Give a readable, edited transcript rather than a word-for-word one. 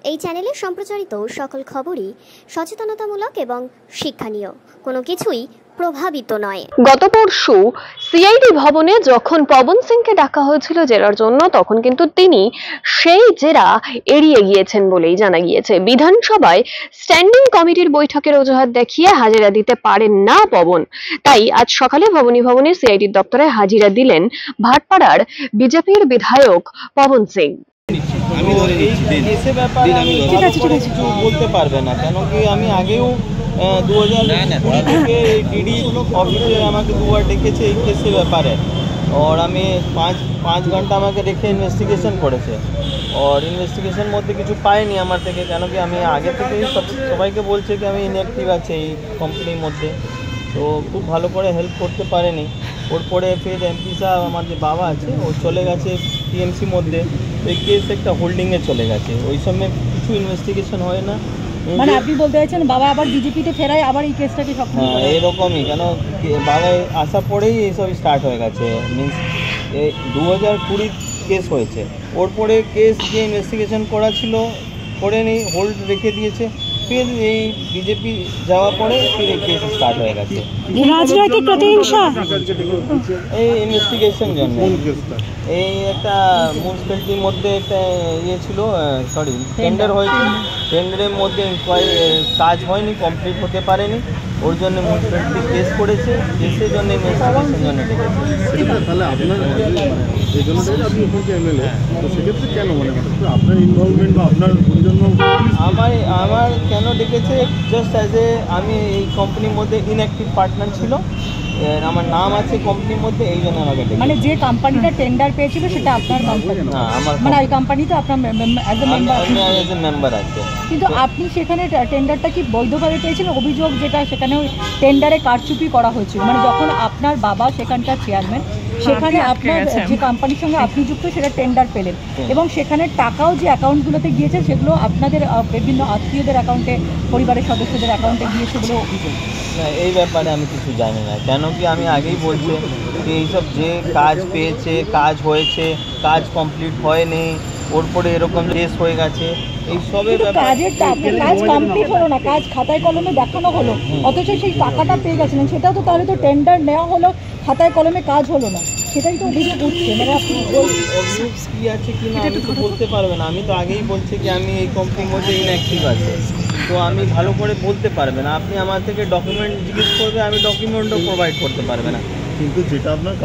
এই চ্যানেলে সম্প্রচারিত সকল খবরই সচেতনতামূলক এবং শিক্ষণীয়, কোনো কিছুই প্রভাবিত নয়। গত পরশু সিআইডি ভবনে যখন পবন সিংকে ডাকা হয়েছিল জেরার জন্য, তখন কিন্তু তিনি সেই জেরা এড়িয়ে গিয়েছেন বলেই জানা গিয়েছে। বিধানসভায় স্ট্যান্ডিং কমিটির বৈঠকের অজুহাত দেখিয়ে হাজিরা দিতে পারেন না পবন, তাই আজ সকালে ভবনে সিআইডির দপ্তরে হাজিরা দিলেন ভাটপাড়ার বিজেপির বিধায়ক পবন সিং। আমি ধরে নিচ্ছি এসে ব্যাপারে আমি কিছু বলতে পারবে না, কেন কি আমি আগেও 2020 থেকে ডিডি অফিসে আমাকে দুবার ডেকেছে এই কেসের ব্যাপারে, और আমি 5 ঘন্টা আমাকে রেখে ইনভেস্টিগেশন করেছে, और ইনভেস্টিগেশন মধ্যে কিছু পাইনি আমার থেকে, কেন কি আমি আগে থেকেই সবাইকে বলছে কি আমি ইনঅ্যাক্টিভ আছে এই কোম্পানির মধ্যে, তো খুব ভালো করে হেল্প করতে পারেনি। ওর পরে ফের এমপি সাহেব আমার যে বাবা আছে ও চলে গেছে টিএমসি মধ্যে, এই কেস একটা হোল্ডিংয়ে চলে গেছে, ওই সময় কিছু ইনভেস্টিগেশন হয় না। মানে আপনি বলতে চাইছেন বাবা আবার বিজেপিতে ফেরায় আবার এই কেসটাকে সক্রিয় করে? এরকমই, কেন বাবা আসা পরেই এইসব স্টার্ট হয়ে গেছে, মিনস 2020 কেস হয়েছে, ওর পরে কেস যে ইনভেস্টিগেশন করা ছিল করে নেই, হোল্ড রেখে দিয়েছে, ফির এই বিজেপি যাওয়ার পরে ফির এই কেস স্টার্ট হয়ে গেছে। রাজনৈতিক প্রতিহিংসা এই ইনভেস্টিগেশন জন্য এই একটা মিউনিসিপ্যালিটির মধ্যে একটা ইয়ে ছিল, সরি টেন্ডার হয়েছিল, টেন্ডারের মধ্যে কাজ হয়নি, কমপ্লিট হতে পারেনি, ওর জন্য মিউনিসিপ্যালিটি কেস করেছে, কেসের জন্য ইনভেস্টিগেশন জন্য ডেকেছে। তাহলে আপনার এই জন্য আপনি এমএলএ, তো সেক্ষেত্রে কেন মানে আপনার ইনভলভমেন্ট বা আপনার জন্য আমার কেন ডেকেছে, জাস্ট অ্যাজ এ আমি এই কোম্পানির মধ্যে ইনঅ্যাক্টিভ পার্টনার ছিল, আমার নাম আছে কোম্পানির মধ্যে, এই জন্য আমাকে ডেকেছে। মানে যে কোম্পানিটা টেন্ডার পেয়েছিল সেটা আপনার কোম্পানি না, আমার মানে ওই কোম্পানিতে আপনার অ্যাজ এ মেম্বার আছে, কিন্তু আপনি সেখানে টেন্ডারটা কি বৈধভাবে পেয়েছিলেন? অভিযোগ যেটা সেখানে ওই টেন্ডারে কারচুপি করা হয়েছিল, মানে যখন আপনার বাবা সেখানকার চেয়ারম্যান, সেখানে আপনার যে কোম্পানির সঙ্গে আপনি যুক্ত সেটা টেন্ডার পেলেন, এবং সেখানে টাকাও যে অ্যাকাউন্টগুলোতে গিয়েছে সেগুলো আপনাদের বিভিন্ন আত্মীয়দের অ্যাকাউন্টে, পরিবারের সদস্যদের অ্যাকাউন্টে গিয়েছে বলে অভিযোগ। না, এই ব্যাপারে আমি কিছু জানি না, কেন কি আমি আগেই বলছি যে এইসব যে কাজ পেয়েছে, কাজ হয়েছে, কাজ কমপ্লিট হয়নি, ওর পরে এরকম কেস হয়ে গেছে, এই সবের কাজের কাজ কমপ্লিট হলো না, কাজ খাতায় কলমে দেখানো হলো, অথচ সেই টাকাটা পেয়ে গেছিলেন, সেটাও তো তাহলে তো টেন্ডার নেওয়া হলো, খাতায় কলমে কাজ হলো না, সেটাই তো অভিযোগ উঠছে। মানে আপনি কি আছে কি না আমি তো বলতে পারবে না, আমি তো আগেই বলছি কি আমি এই কোম্পানির মধ্যে ইনঅ্যাক্টিভ আছে, তো আমি ভালো করে বলতে পারবে না, আপনি আমার থেকে ডকুমেন্ট জিজ্ঞেস করবে, আমি ডকুমেন্টও প্রোভাইড করতে পারবে না, কিন্তু যেটা আপনার